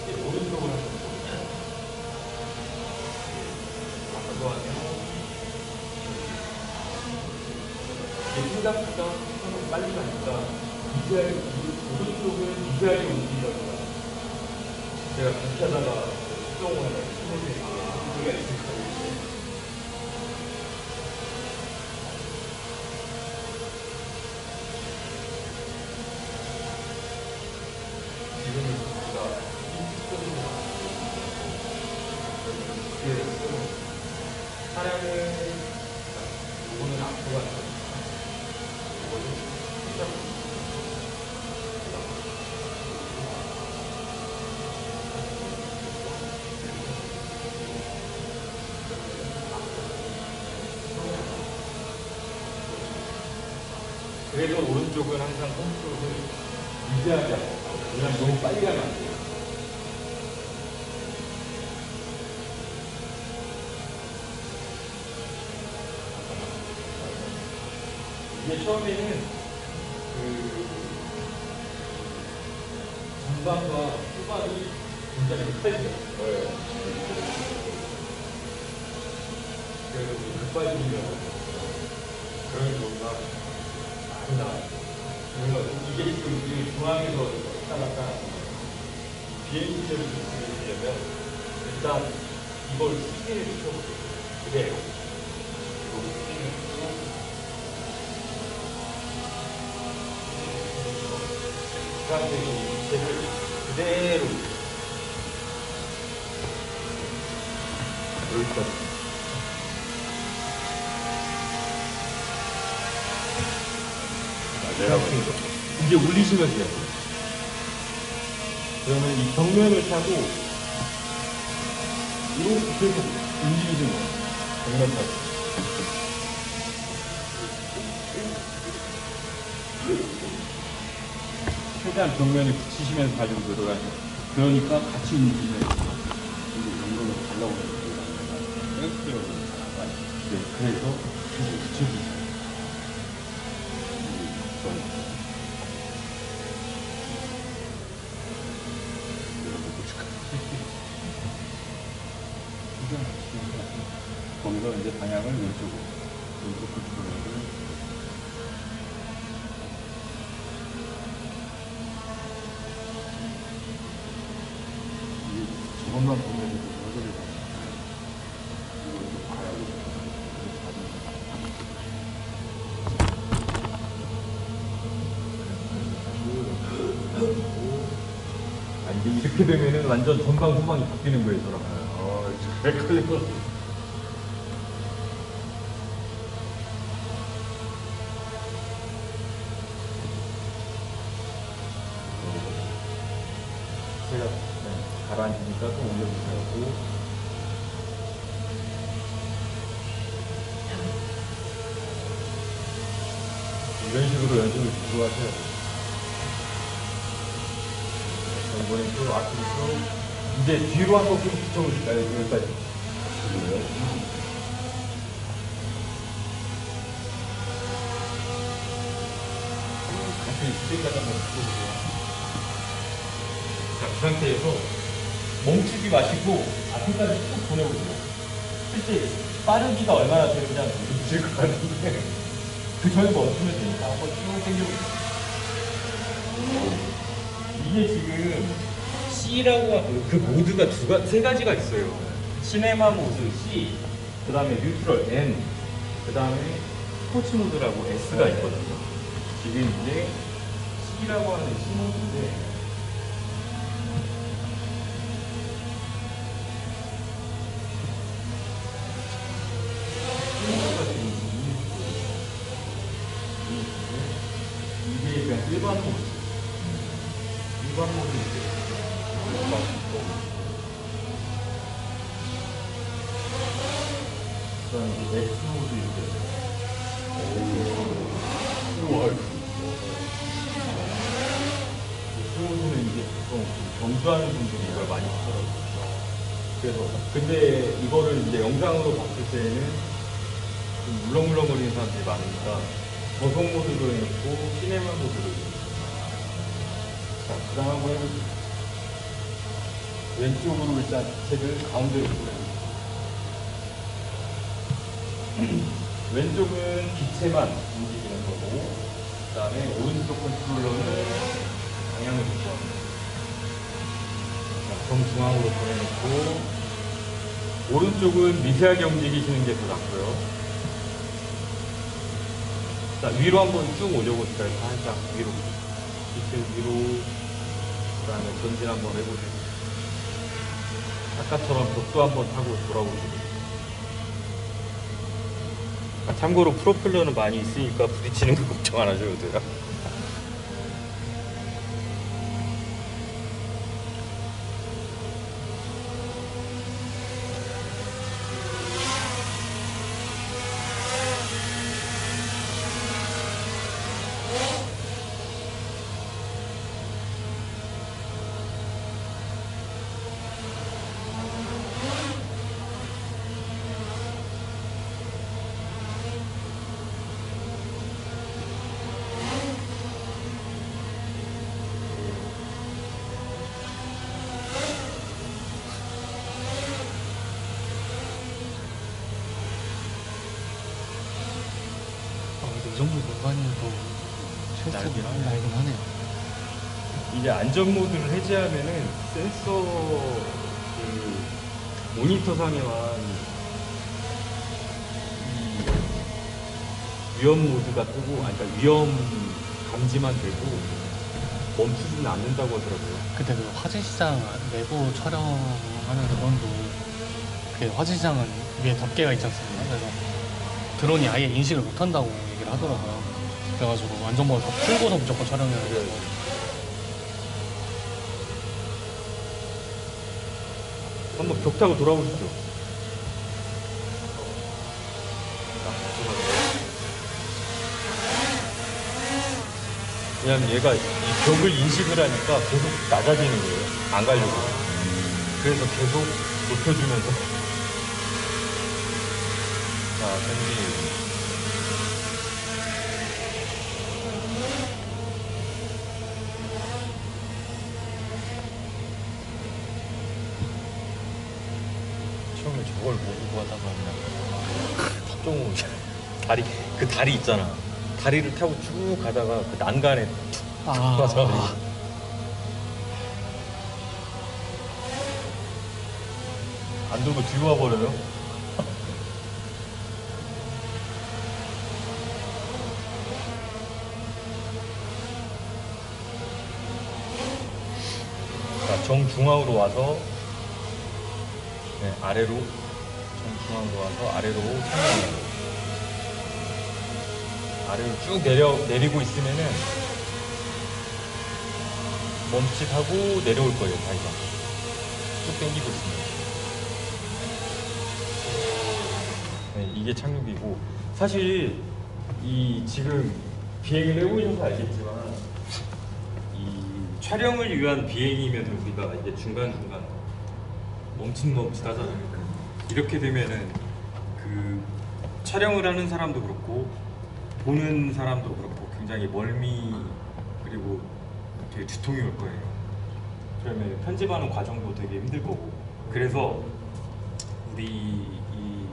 이제 오른쪽을 하면 앞으로 하면 생각보다 빨리 가니까 미세하게 오른쪽은 미세하게 움직이다가 제가 같이 하다가 수동을 스무스하게 소리가 있을 거예요. 지금은 우리가 인식적으로 차량을 요거는 앞으로 가는 거죠. 그래서 오른쪽은 항상 컨트롤을 유지하지 않고 그냥 너무 빨리 가면 안 돼요. 이게 처음에는 그 전방과 후방이 굉장히 헷갈려요. 그래서 급발진이라고 그런 경우가 많이 나와요. 그래서 이게 지금 중앙에서 왔다 갔다 하는 비행기를 보시려면 일단 이걸 스캔을 시켜보세요. 그대로. 그리고 스캔을 시키고 그 상태에서 이 기체를 그대로 여기까지. 이제 울리시면 돼요. 그러면 이 벽면을 타고 이렇게 계속 움직이는 거예요. 벽면 타고. 최대한 벽면을 붙이시면서 가지고 들어가요. 그러니까 같이 움직이면 이게 정도로 잘 나오는 거예요. 네, 그래서 붙여주세요. 거기서 이제 방향을 왼쪽으로 컨트롤을 저것만 보면 어디를 가요? 이걸 봐야 돼. 이게 이렇게 되면은 완전 전방 후방이 바뀌는 거예요, 저랑. 헷갈려. 제가 가라앉으니까 또 올려주셔야고. 이런 식으로 연습을 주로 하셔야 돼요. 이번엔 또 앞으로 또 이제 뒤로 한번 붙여보실까요? 여기까지. 같이 스윙까지 한번 붙여보세요. 자, 그 상태에서 멈추지 마시고 앞에까지 쭉 보내보세요. 실제 빠르기가 얼마나 되는지 한번 보실 것 같은데 그 전에 멈추면 되니까 한번 쭉 당겨보세요. 이게 지금 C라고 그 모드가 세 가지가 있어요. 시네마 모드 C, 그 다음에 뉴트럴 N, 그 다음에 스포츠 모드라고 S가 있거든요. 지금 이게 C라고 하는 C 모드인데 이게 그냥 일반 모드. 일반 모드인데 그다음에 이제 X 모드 이렇게. 우와. X 모드는 이제 보통 경주하는 분들이 이걸 많이 쓰더라고요. 그래서 근데 이거를 이제 영상으로 봤을 때는 좀 물렁물렁거리는 사람들이 많으니까 저속 모드로 해놓고 시네마 모드로 해놓고. 자, 그 다음 한번 해보세요. 왼쪽으로 일단 책을 가운데로 보내요. 왼쪽은 기체만 움직이는 거고, 그 다음에 오른쪽 컨트롤러는 방향을 조정합니다. 자, 정중앙으로 보내놓고, 오른쪽은 미세하게 움직이시는 게 더 낫고요. 자, 위로 한번 쭉 올려보실까요? 살짝 위로. 기체 위로, 그 다음에 전진 한번 해보세요. 아까처럼 벽도 한번 타고 돌아오시고. 참고로 프로펠러는 많이 있으니까 부딪히는 거 걱정 안 하셔도 돼요. 이 정도 공간이어도 실습이 날긴 하네요. 이제 안전 모드를 해제하면은 센서 그 모니터상에만 이 위험 모드가 뜨고, 아니 그러니까 위험 감지만 되고 멈추지는 않는다고 하더라고요. 근데 그 화재시장 내부 촬영하는 드론도 그 화재시장은 위에 덮개가 있지 않습니까? 그래서 드론이 아예 인식을 못한다고 얘기를 하더라고요. 그래가지고 안전모드 다 풀고서 무조건 촬영해야 되고. 한번 벽 타고 돌아보시죠. 왜냐면 얘가 이 벽을 인식을 하니까 계속 낮아지는 거예요. 안 가려고. 그래서 계속 높여주면서. 자, 전지. 처음에 저걸 모르고 하다가 그냥 탑종으로 다리, 그 다리 있잖아. 다리를 타고 쭉 가다가 그 난간에 툭 맞아가지고. 안 돌고 뒤로 와버려요. 자, 정중앙으로 와서 네, 아래로, 정중앙으로 와서 아래로 상향으로. 아래로 쭉 내리고 있으면은 멈칫하고 내려올 거예요, 다리가. 쭉 당기고 있습니다. 네, 이게 착륙이고 사실 이 지금 비행을 해보셔서 알겠지만 이 촬영을 위한 비행이면 우리가 이제 중간중간 멈칫멈칫하잖아요. 이렇게 되면은 그 촬영을 하는 사람도 그렇고 보는 사람도 그렇고 굉장히 멀미 그리고 되게 두통이 올 거예요. 그러면 편집하는 과정도 되게 힘들 거고 그래서 우리 이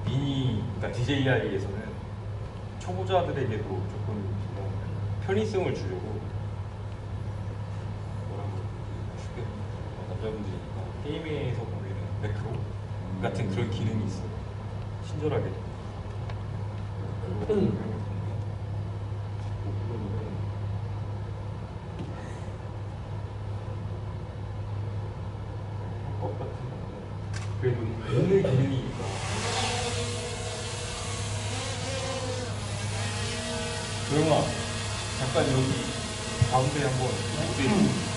미니 그러니까 DJI에서는 초보자들에게도 조금 편의성을 주려고 뭐라고 쉽게 남자분들이니까 게임에서 보이는 매크로 같은 그런 기능이 있어요. 친절하게. 것 같은 거는 그래도 오늘 기능이니까. 조영아, 잠깐 여기 가운데 한번 보세요.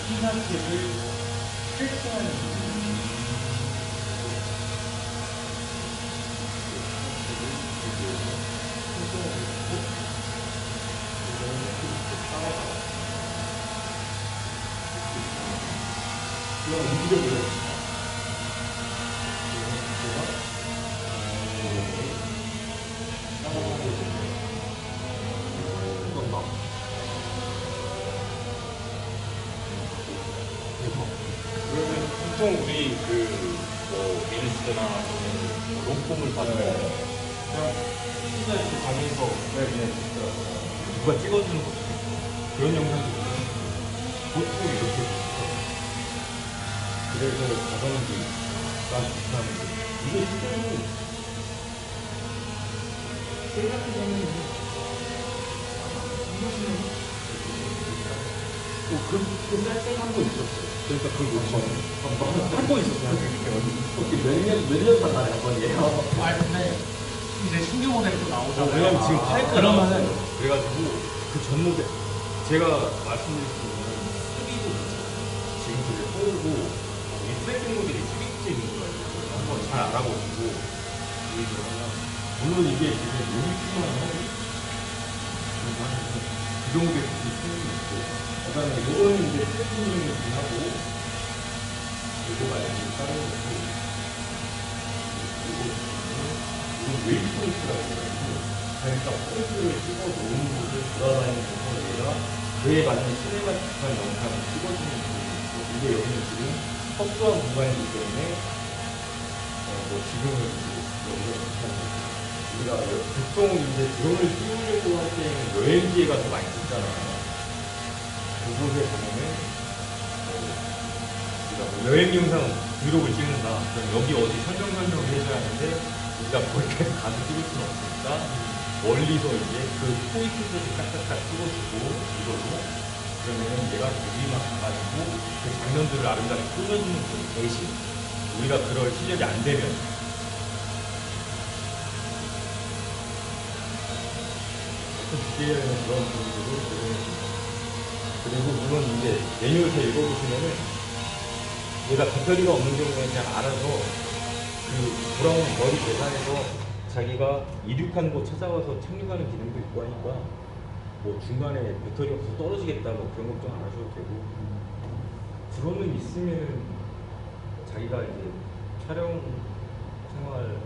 피사체를 필수하는 그럼 움직여줘요. 보통 우리 뭐 릴스나 롱폼을 받으면 그냥 혼자 이렇게 가면서 누가 찍어주는 거 그런 영상도 있어요. 보통 이렇게 그래서 가성비 난 좋다는데 이게 실제로 생각해보면 그렇게 쌀쌀한 거 있었어요. 그러니까 그걸 못 한번 있었어요. 몇년 만에 한 번이에요? 아 근데 이제 신규 모델이 또 나오잖아요. 왜냐면 지금 타이프가 그러면은 나왔어요. 그래가지고 그 전 모델 제가 말씀드릴 수 있는 12도 지금 그게 떠오르고 이 트래킹 모델이 12째 있는 거예요. 한번 잘 알아보시고 얘기하면 물론 이게 지금 요리뿐만 아니라 그 정도의 기능이 있고 그다음에 이거는 이제 트래킹을 하고 이거 말고 다른 거고 이건 웨이브 포인트라고 해가지고 자기가 포인트를 찍어 놓은 곳을 돌아다니면서 얘가 그에 맞는 시네마틱한 영상을 찍어주는 부분이 있고 이게 여기는 지금 협소한 공간이기 때문에 뭐 지금은 여기서 그렇게 하는 거죠. 우리가 보통 이제 드론을 띄우려고 할 때는 여행지에 가서 많이 찍잖아요. 그곳에 가면은 우리가 뭐 여행 영상 브이로그를 찍는다. 그럼 여기 어디 설명을 해줘야 하는데 우리가 거기까지 가서 찍을 수는 없으니까 멀리서 이제 그 포인트들을 딱딱딱 찍어주고 이걸로 그러면 얘가 여기만 가가지고 그 장면들을 아름답게 꾸며주는 그 대신 우리가 그럴 실력이 안 되면 DJI는 그런 부분들을 그리고 물론 이제 메뉴를 다 읽어보시면은 얘가 배터리가 없는 경우에 그냥 알아서 그 돌아오는 머리 계산해서 자기가 이륙한 곳 찾아와서 착륙하는 기능도 있고 하니까 뭐 중간에 배터리 없어서 떨어지겠다 뭐 그런 걱정 안 하셔도 되고 드론은 있으면은 자기가 이제 촬영 생활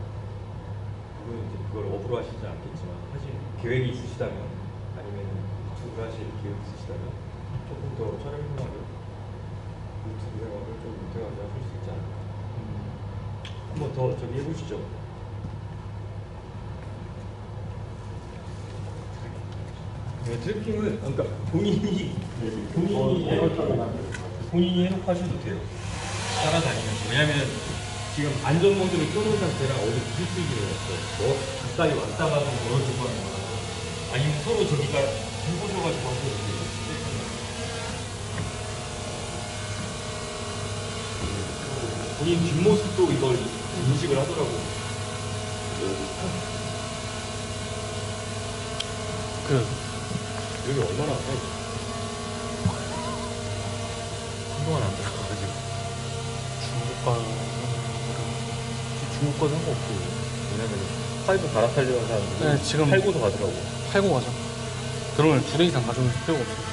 물론 이제 그걸 업으로 하시지 않겠지만 사실 계획이 있으시다면 아니면 유튜브를 하실 계획이 있으시다면 조금 더 촬영 생활을 유튜브 생활을 좀 유태하게 하실 수 있지 않을까. 한번 더 저기 해보시죠. 네, 트래핑은 그러니까 본인이 해놓고 하셔도 돼요. 따라다니면서. 왜냐면 지금 안전 모드를 켜놓은 상태라 어디 부딪히기를 했어요. 뭐 가까이 왔다 가도 멀어지고 하는 거나 아니면 서로 저기가 헹궈져가지고 하셔도 돼요. 본인 뒷모습도 이걸 인식을 하더라고. 그 여기 얼마나 해? 한동안 안 들어가가지고. 중국과 상관없고. 왜냐면 팔고 갈아타려는 사람들이 네, 지금 팔고도 가더라고. 팔고 가죠. 드론을 2대 이상 가져올 필요가 없으니까.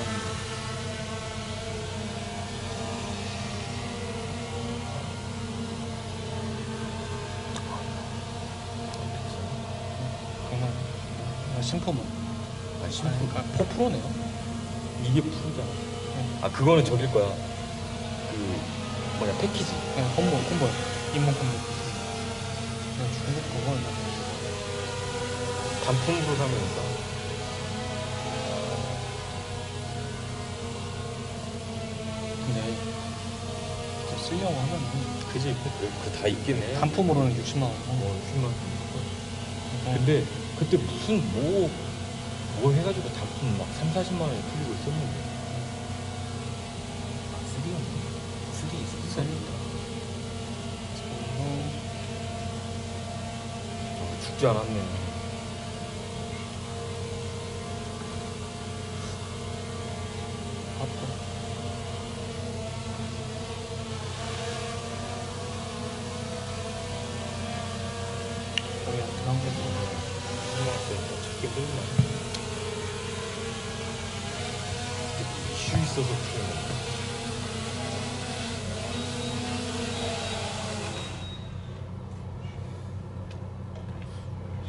정말 신품은 그러니까 4%네요. 이게 풀이잖아. 아 그거는 저길 거야. 그 뭐냐 패키지. 그냥 콤보 인문 콤보. 그냥 중국 그걸 단품으로 사면 싸. 근데 이제 쓰려고 하면 그지? 그 다 있긴 해. 단품으로는 60만 원. 60만 원. 어. 근데 그때 무슨 뭐 해가지고 단품 막 3, 40만 원에 풀리고 있었는데. 쓰리 있었어. 죽지 않았네. 아파. 거의 안 들어간 거고. 찾기 힘들구나. 이슈 있어서 그런 거.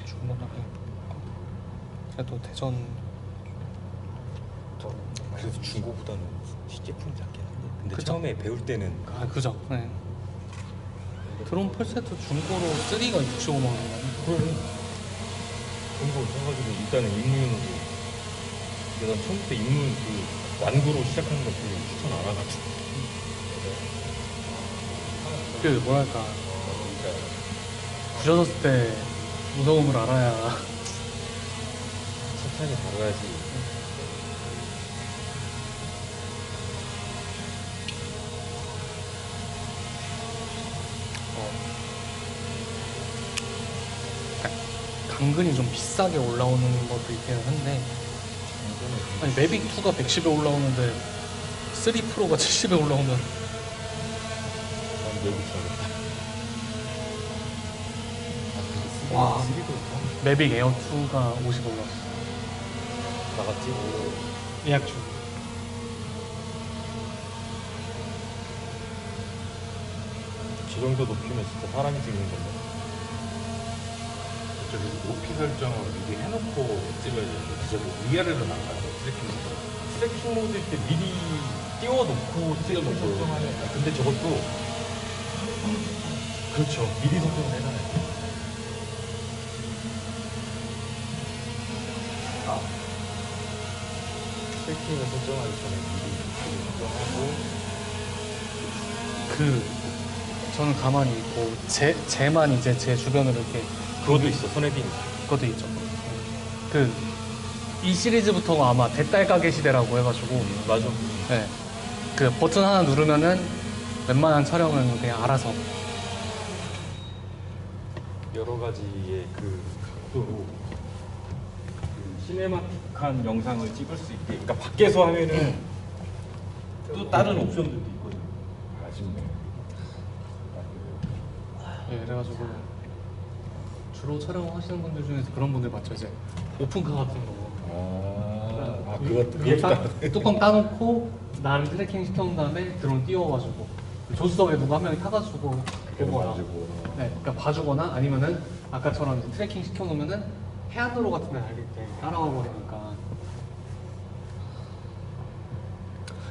중국하게. 그래도 대전 그래서 중고보다는 시제품이 작긴 한데. 근데 그쵸? 처음에 배울 때는 그죠. 네. 드론 풀세트 중고로 3가 65만 원. 그래. 그런 거 사가지고 일단은 입문으로. 내가 처음부터 입문 그 완구로 시작하는 거 별로 추천 안 하가지고. 그 뭐랄까 부셔졌을 때 무서움을 알아야 천천히 다뤄야지. 당근이 좀 비싸게 올라오는 것도 있기는 한데 아니 매빅 2가 110에 올라오는데 3 프로가 70에 올라오면 난 외국 사겠다. 와. 매빅 에어 2가 50 올라왔어. 나갔지? 예약 중. 저 정도 높이면 진짜 사람이 찍는 건데. 저기 높이 설정을 미리 해놓고 찍어야 되는데 진짜 뭐 위아래로 나가요 트래킹 트래킹 모드일 때 미리 띄워놓고 띄워놓고. 설정하니까. 근데 저것도 그렇죠. 미리 설정을 해놔야 돼. 트래킹을 설정하기 전에 미리 설정하고. 그 저는 가만히 있고 쟤만 이제 제 주변으로 이렇게 그것도 있어. 손헤딩. 그것도 있죠. 그 이 시리즈부터가 아마 대딸 가게 시대라고 해가지고 맞아. 네. 그 버튼 하나 누르면은 웬만한 촬영은 그냥 알아서. 여러 가지의 그 각도로 그 시네마틱한 영상을 찍을 수 있게. 그러니까 밖에서 하면은 또 다른 옵션들도 있거든. 아쉽네. 네, 그래가지고 주로 촬영하시는 분들 중에서 그런 분들 맞죠? 이제 오픈카 같은 거. 그것도 뚜껑 따놓고 나를 트래킹 시켜놓은 다음에 드론 띄워가지고 조수석에 누가 한 명이 타가지고 보거나, 네, 그러니까 봐주거나 아니면은 아까처럼 이제 트래킹 시켜놓으면은 해안도로 같은 데 달릴 때 따라와 버리니까.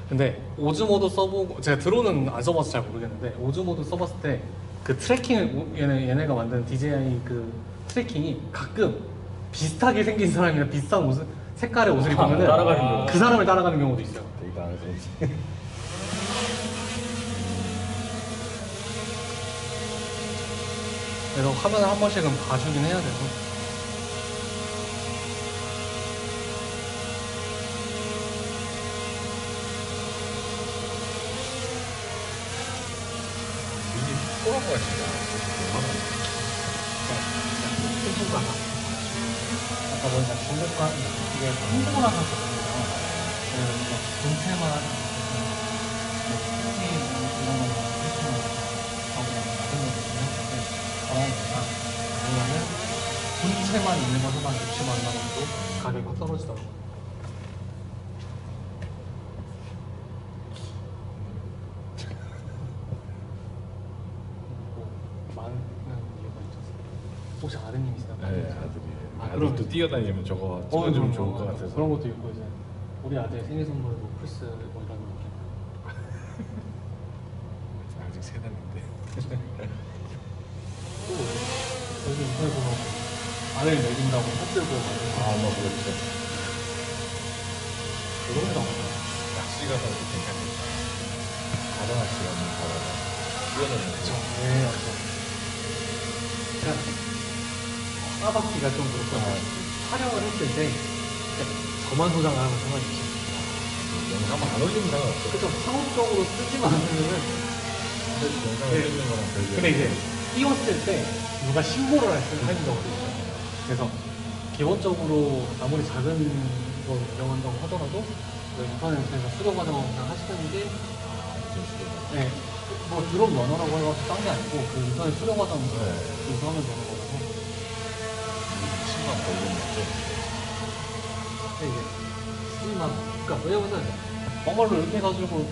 근데 오즈 모드 써보고 제가 드론은 안 써봐서 잘 모르겠는데 오즈 모드 써봤을 때 그 트래킹을 얘네가 만든 DJI 그 트래킹이 가끔 비슷하게 생긴 사람이나 비슷한 옷을 색깔의 옷을 입으면 따라가는 경우. 그 사람을 따라가는 경우도 있어요. 되게 당황스럽지. 그래서 화면을 한 번씩은 봐주긴 해야 돼서. 이게 소라가 진짜. 풍부가 아까 보니까 중국과 이게 풍부라는 거거든요. 그래서 본체만 특히 이런 거는 하고 다른 거거든요. 저런 거나 아니면은 본체만 있는 거 하나 60만 원 정도 가격이 확 떨어지더라고요. 많은 이유가 있어서 혹시 아드님이시나요? 네, 아들이. 아, 아들도 그럼- 뛰어다니면 저거 찍으면 좀 좋을 것 같아서. 그런 것도 있고 이제 우리 아들 생일 선물로 플스 뭐 이런 거. 아직 세 달인데. 또 여기 인터넷 보면 아들 먹인다고 헛들고 아, 뭐 그렇죠. 그런 거 낚시 가서 괜찮겠다. 바다 낚시 가면 바다가 뛰어다니는 그쵸. 거죠. 네, 맞죠. 그러니까 까박기가 좀 그렇고 촬영을 했을 때 저만 소장을 하면 상관이 없어요. 영상 안 올리면 상관없어. 그쵸. 상업적으로 쓰지만 않으면은 영상 네. 올리는 거랑 별개. 근데 이제 띄웠을 때 누가 신고를 하는 경우도 있어요. 그래서 기본적으로 아무리 작은 걸 운영한다고 하더라도 그 인터넷에서 수료 과정을 그냥 하시는 게 네, 뭐 드론 러너라고 해가지고 딴 게 아니고 그 인터넷 수료 과정 인수하면 되는 거라서 10만 벌금 맞죠? 근데 이게 쓰지만 그러니까 왜냐면은 벙어를 이렇게 해가지고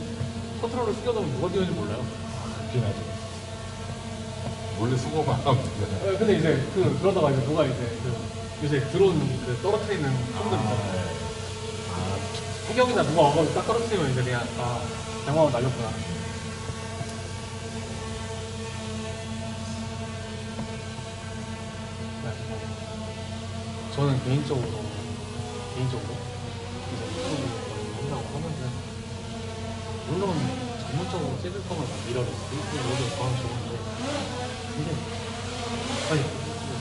컨트롤을 숙여놓으면 누가 뛰는지 몰라요. 그렇긴 하죠. 몰래 수거만 하면 되잖아요. 근데 이제 그러다가 이제 누가 이제 요새 드론 떨어뜨리는 총들 있잖아요. 네. 해경이나 누가 와가지고 딱 떨어뜨리면 이제 그냥 대망을 날렸구나. 저는 개인적으로 이제 유튜브 한다고 하면은 물론 전문적으로 찍을 거면 이러고 이거 저는 좋은데 근데 아니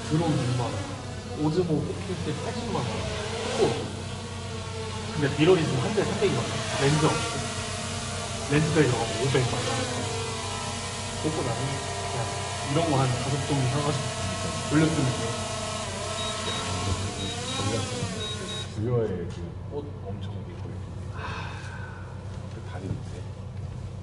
드론 6만 원, 오즈모 뽑힐 때 80만 원, 근데 미러리즈 한 대에 300만 원, 렌즈 없고 렌즈까지 들어가고 500만 원. 그거 나는 그냥 이런 거 한 5종류 사가지고 올려쓰는 거. 부여의 그 옷 엄청 입고 있고 그 다리 밑에